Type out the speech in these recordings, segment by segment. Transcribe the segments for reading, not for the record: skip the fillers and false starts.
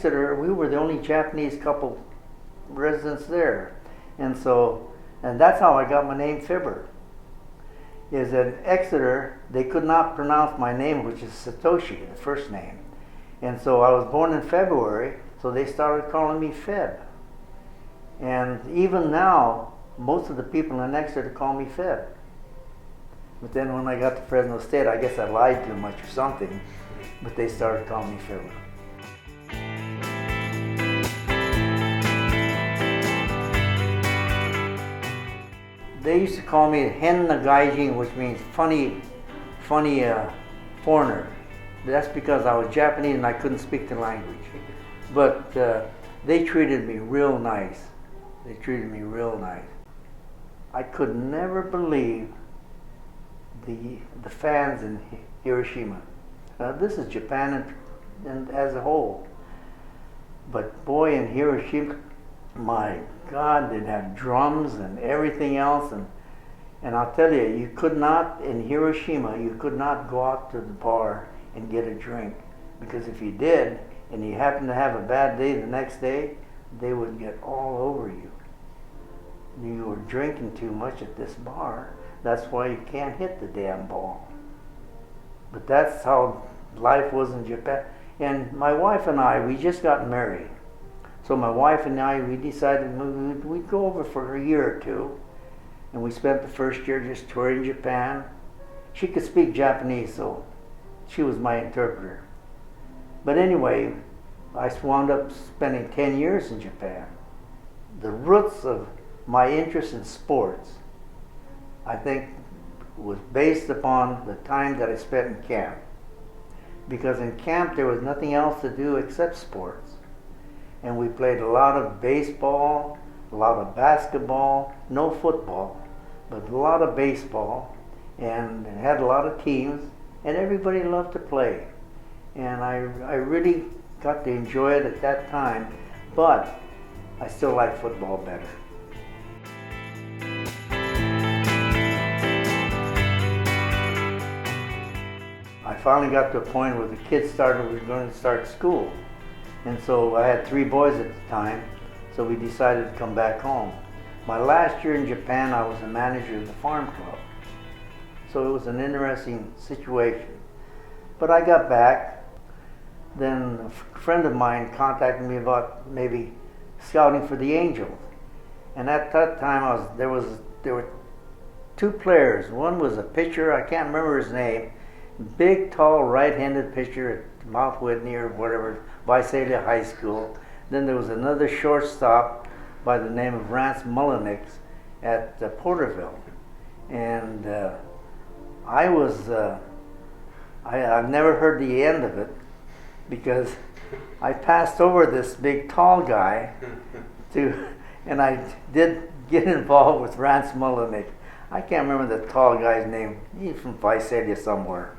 Exeter, we were the only Japanese couple residents there. And that's how I got my name Fibber. Is that Exeter, they could not pronounce my name, which is Satoshi, the first name. And so I was born in February, so they started calling me Fib. And even now, most of the people in Exeter call me Fib. But then when I got to Fresno State, I guess I lied too much or something, but they started calling me Fibber. They used to call me Hen Nagaijin, which means funny foreigner. That's because I was Japanese and I couldn't speak the language. But they treated me real nice. They treated me real nice. I could never believe the fans in Hiroshima. This is Japan and as a whole. But boy, in Hiroshima, my God, they'd have drums and everything else. And I'll tell you, you could not, in Hiroshima, you could not go out to the bar and get a drink. Because if you did, and you happened to have a bad day the next day, they would get all over you. You were drinking too much at this bar. That's why you can't hit the damn ball. But that's how life was in Japan. And my wife and I, we just got married. So my wife and I, we decided we'd go over for a year or two. And we spent the first year just touring Japan. She could speak Japanese, so she was my interpreter. But anyway, I wound up spending 10 years in Japan. The roots of my interest in sports, I think, was based upon the time that I spent in camp. Because in camp there was nothing else to do except sports. And we played a lot of baseball, a lot of basketball, no football, but a lot of baseball, and had a lot of teams, and everybody loved to play. And I really got to enjoy it at that time, but I still like football better. I finally got to a point where the kids were going to start school. And so I had 3 boys at the time, so we decided to come back home. My last year in Japan, I was the manager of the farm club. So it was an interesting situation. But I got back, then a friend of mine contacted me about maybe scouting for the Angels. And at that time, there were 2 players. One was a pitcher, I can't remember his name, big, tall, right-handed pitcher at Mount Whitney or whatever, Visalia High School. Then there was another shortstop by the name of Rance Mullenix at Porterville. And I've never heard the end of it because I passed over this big, tall guy and I did get involved with Rance Mullenix. I can't remember the tall guy's name. He's from Visalia somewhere.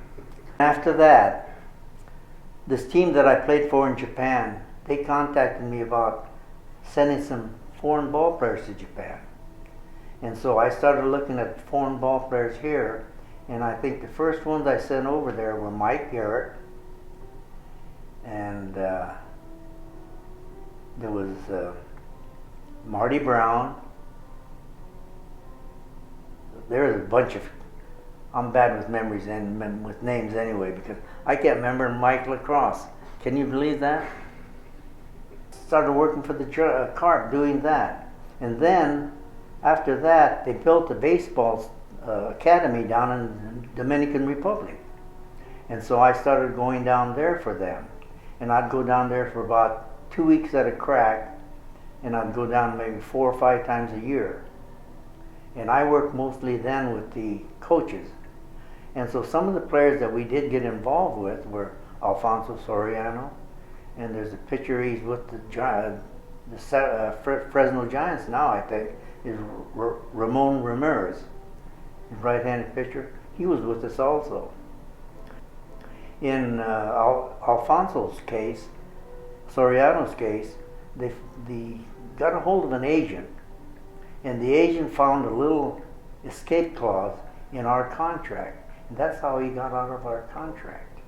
After that, this team that I played for in Japan, they contacted me about sending some foreign ball players to Japan. And so I started looking at foreign ball players here, and I think the first ones I sent over there were Mike Garrett, and there was Marty Brown. There's a bunch of, I'm bad with memories and with names anyway, because I can't remember Mike Lacrosse. Can you believe that? Started working for the Carp doing that. And then, after that, they built a baseball academy down in the Dominican Republic. And so I started going down there for them. And I'd go down there for about 2 weeks at a crack, and I'd go down maybe 4 or 5 times a year. And I worked mostly then with the coaches. And so some of the players that we did get involved with were Alfonso Soriano, and there's a pitcher he's with the Fresno Giants now, I think, is Ramon Ramirez, right-handed pitcher. He was with us also. In Alfonso's case, Soriano's case, they got a hold of an agent, and the agent found a little escape clause in our contract. And that's how he got out of our contract.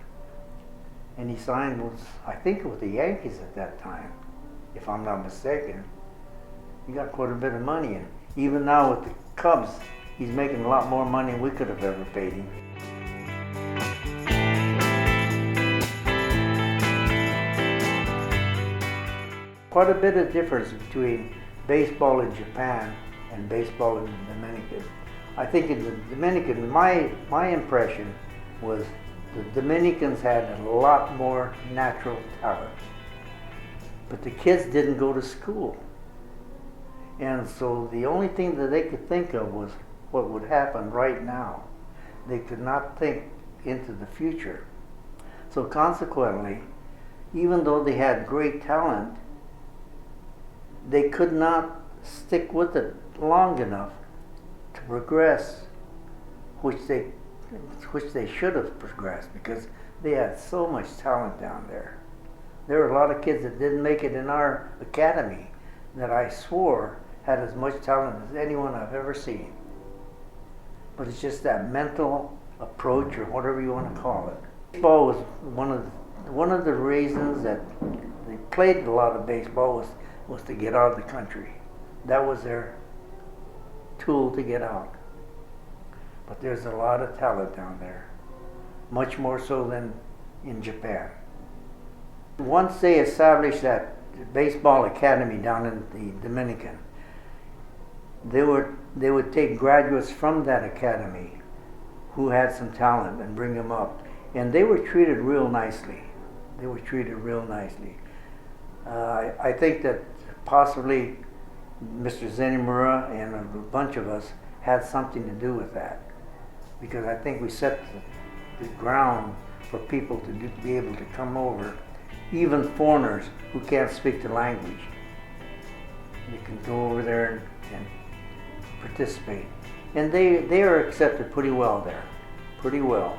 and he signed with, I think, with the Yankees at that time, if I'm not mistaken. He got quite a bit of money, and even now with the Cubs, he's making a lot more money than we could have ever paid him. Quite a bit of difference between baseball in Japan and baseball in the Dominican. I think in the Dominican, my impression was the Dominicans had a lot more natural talent, but the kids didn't go to school. And so the only thing that they could think of was what would happen right now. They could not think into the future. So consequently, even though they had great talent, they could not stick with it long enough to progress, which they should have progressed, because they had so much talent down there. There were a lot of kids that didn't make it in our academy that I swore had as much talent as anyone I've ever seen. But it's just that mental approach, or whatever you want to call it. Baseball was one of the reasons that they played a lot of baseball was to get out of the country. That was their tool to get out. But there's a lot of talent down there, much more so than in Japan. Once they established that baseball academy down in the Dominican, they would take graduates from that academy who had some talent and bring them up, and they were treated real nicely. They were treated real nicely. I think that possibly Mr. Zenimura and a bunch of us had something to do with that, because I think we set the ground for people to be able to come over, even foreigners who can't speak the language. They can go over there and participate. And they are accepted pretty well there, pretty well.